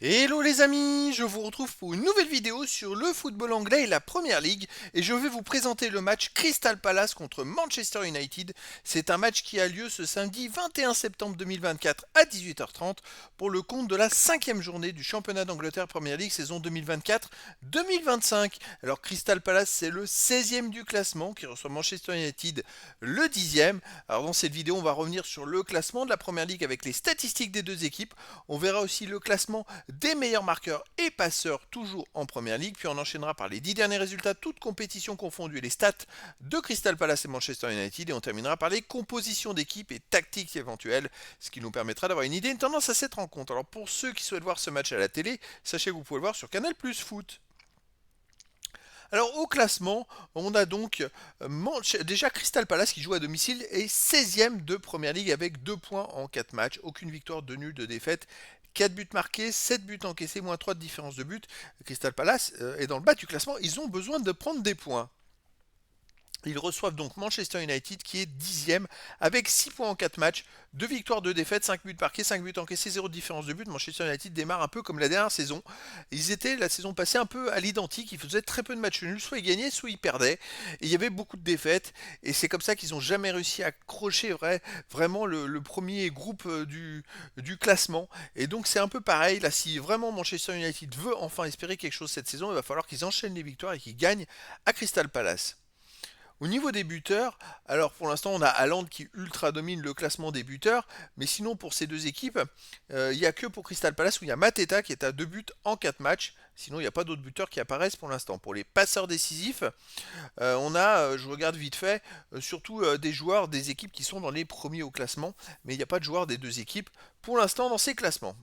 Hello les amis, je vous retrouve pour une nouvelle vidéo sur le football anglais et la Premier League et je vais vous présenter le match Crystal Palace contre Manchester United. C'est un match qui a lieu ce samedi 21 septembre 2024 à 18h30 pour le compte de la 5e journée du championnat d'Angleterre Premier League saison 2024-2025. Alors Crystal Palace c'est le 16e du classement qui reçoit Manchester United le 10e. Alors dans cette vidéo on va revenir sur le classement de la Premier League avec les statistiques des deux équipes. On verra aussi le classement des meilleurs marqueurs et passeurs toujours en Première Ligue, puis on enchaînera par les 10 derniers résultats, toutes compétitions confondues, et les stats de Crystal Palace et Manchester United, et on terminera par les compositions d'équipes et tactiques éventuelles, ce qui nous permettra d'avoir une idée, une tendance à cette rencontre. Alors pour ceux qui souhaitent voir ce match à la télé, sachez que vous pouvez le voir sur Canal Plus Foot. Alors au classement, on a donc déjà Crystal Palace qui joue à domicile est 16e de Première Ligue avec 2 points en 4 matchs, aucune victoire, 2 nuls, 2 défaites. 4 buts marqués, 7 buts encaissés, moins 3 de différence de but. Crystal Palace est dans le bas du classement, ils ont besoin de prendre des points. Ils reçoivent donc Manchester United qui est 10e avec 6 points en 4 matchs, 2 victoires, 2 défaites, 5 buts marqués, 5 buts encaissés, 0 de différence de but. Manchester United démarre un peu comme la dernière saison. Ils étaient la saison passée un peu à l'identique, ils faisaient très peu de matchs nuls, soit ils gagnaient, soit ils perdaient. Et il y avait beaucoup de défaites et c'est comme ça qu'ils n'ont jamais réussi à accrocher vraiment le premier groupe du classement. Et donc c'est un peu pareil, là si vraiment Manchester United veut enfin espérer quelque chose cette saison, il va falloir qu'ils enchaînent les victoires et qu'ils gagnent à Crystal Palace. Au niveau des buteurs, alors pour l'instant on a Haaland qui ultra domine le classement des buteurs, mais sinon pour ces deux équipes, il n'y a que pour Crystal Palace où il y a Mateta qui est à 2 buts en 4 matchs. Sinon il n'y a pas d'autres buteurs qui apparaissent pour l'instant. Pour les passeurs décisifs, on a, je regarde vite fait, surtout des joueurs des équipes qui sont dans les premiers au classement, mais il n'y a pas de joueurs des deux équipes pour l'instant dans ces classements.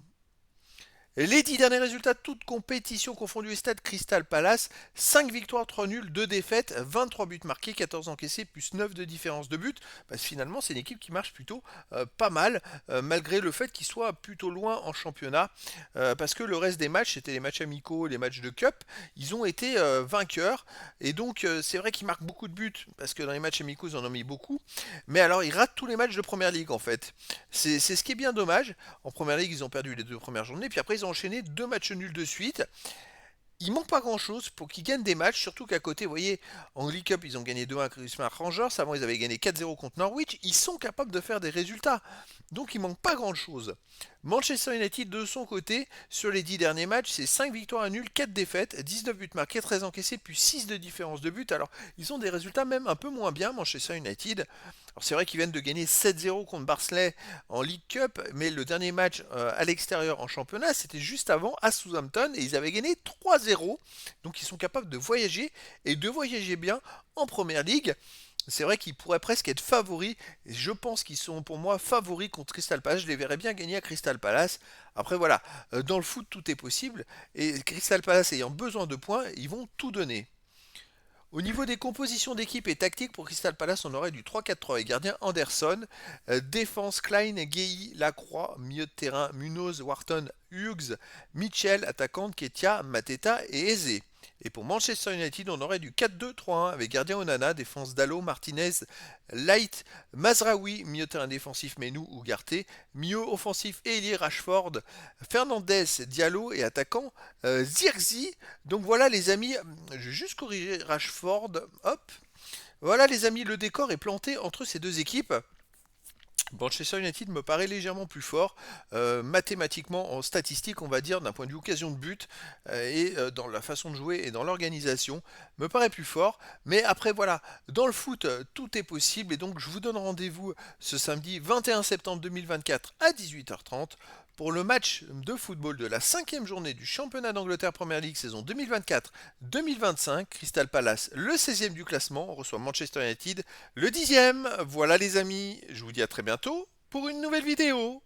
Les 10 derniers résultats, toutes compétitions confondues, stade Crystal Palace, 5 victoires, 3 nuls, 2 défaites, 23 buts marqués, 14 encaissés, plus 9 de différence de but. Finalement, c'est une équipe qui marche plutôt pas mal, malgré le fait qu'ils soient plutôt loin en championnat, parce que le reste des matchs, c'était les matchs amicaux, les matchs de Cup, ils ont été vainqueurs, et donc c'est vrai qu'ils marquent beaucoup de buts, parce que dans les matchs amicaux, ils en ont mis beaucoup, mais alors ils ratent tous les matchs de Première Ligue en fait. C'est ce qui est bien dommage. En Première Ligue, ils ont perdu les 2 premières journées, puis après ils ont enchaîné 2 matchs nuls de suite. Il manque pas grand chose pour qu'ils gagnent des matchs, surtout qu'à côté, vous voyez, en League Cup, ils ont gagné 2-1 contre Christmas Rangers, avant ils avaient gagné 4-0 contre Norwich, ils sont capables de faire des résultats. Donc il manque pas grand chose. Manchester United de son côté, sur les 10 derniers matchs, c'est 5 victoires à nul, 4 défaites, 19 buts marqués, 13 encaissés, puis 6 de différence de but. Alors ils ont des résultats même un peu moins bien, Manchester United. Alors c'est vrai qu'ils viennent de gagner 7-0 contre Barnsley en League Cup, mais le dernier match à l'extérieur en championnat, c'était juste avant à Southampton et ils avaient gagné 3-0. Donc ils sont capables de voyager et de voyager bien en Première Ligue. C'est vrai qu'ils pourraient presque être favoris. Et je pense qu'ils sont pour moi favoris contre Crystal Palace. Je les verrais bien gagner à Crystal Palace. Après voilà, dans le foot tout est possible. Et Crystal Palace ayant besoin de points, ils vont tout donner. Au niveau des compositions d'équipe et tactique pour Crystal Palace, on aurait du 3-4-3 et gardien Anderson, défense Klein, Gueye, Lacroix, milieu de terrain Munoz, Wharton, Hughes, Mitchell, attaquante Ketia, Mateta et Eze. Et pour Manchester United, on aurait du 4-2-3-1 avec gardien Onana, défense Dallo, Martinez, Light, Mazraoui, milieu de terrain défensif Menou ou Ugarte, milieu offensif Elie Rashford, Fernandez, Diallo et attaquant Zirkzee. Donc voilà les amis, je vais juste corriger Rashford, hop. Voilà les amis, le décor est planté entre ces deux équipes. Manchester United me paraît légèrement plus fort, mathématiquement, en statistique, on va dire, d'un point de vue occasion de but, et dans la façon de jouer et dans l'organisation, me paraît plus fort. Mais après, voilà, dans le foot, tout est possible, et donc je vous donne rendez-vous ce samedi 21 septembre 2024 à 18h30 pour le match de football de la 5e journée du championnat d'Angleterre Premier League saison 2024-2025. Crystal Palace, le 16e du classement, reçoit Manchester United, le 10e. Voilà les amis, je vous dis à très bientôt pour une nouvelle vidéo.